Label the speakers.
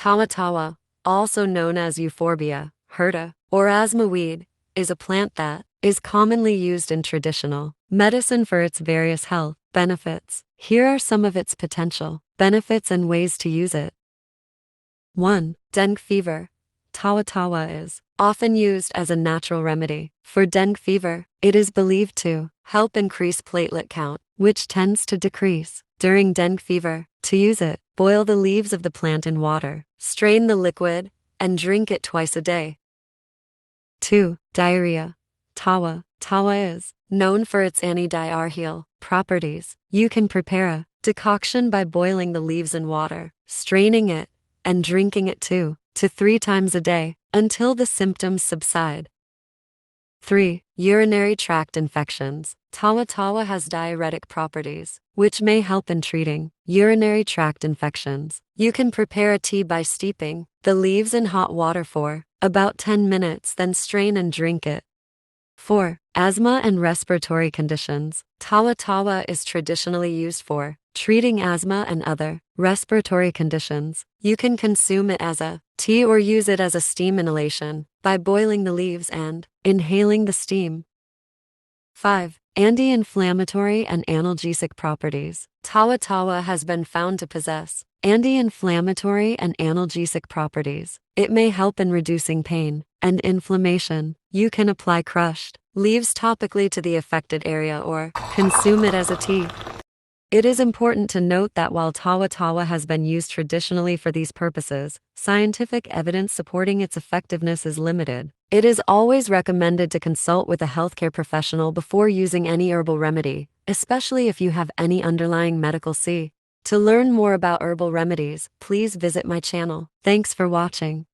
Speaker 1: Tawa Tawa, also known as euphorbia, hirta, or asthma weed, is a plant that is commonly used in traditional medicine for its various health benefits. Here are some of its potential benefits and ways to use it. 1. Dengue fever. Tawa Tawa is often used as a natural remedy for dengue fever. It is believed to help increase platelet count, which tends to decrease during dengue fever. To use it, boil the leaves of the plant in water, strain the liquid, and drink it twice a day. 2. Diarrhea. Tawa Tawa is known for its anti-diarrheal properties. You can prepare a decoction by boiling the leaves in water, straining it, and drinking it 2 to 3 times a day until the symptoms subside. 3. Urinary tract infections. Tawa Tawa has diuretic properties, which may help in treating urinary tract infections. You can prepare a tea by steeping the leaves in hot water for about 10 minutes, then strain and drink it. 4. Asthma and respiratory conditions. Tawa Tawa is traditionally used for treating asthma and other respiratory conditions. You can consume it as a tea or use it as a steam inhalation by boiling the leaves and inhaling the steam. 5. Anti-inflammatory and analgesic properties. Tawa Tawa has been found to possess anti-inflammatory and analgesic properties. It may help in reducing pain and inflammation. You can apply crushed leaves topically to the affected area or consume it as a tea. It is important to note that while Tawa Tawa has been used traditionally for these purposes, scientific evidence supporting its effectiveness is limited. It is always recommended to consult with a healthcare professional before using any herbal remedy, especially if you have any underlying medical condition. To learn more about herbal remedies, please visit my channel. Thanks for watching.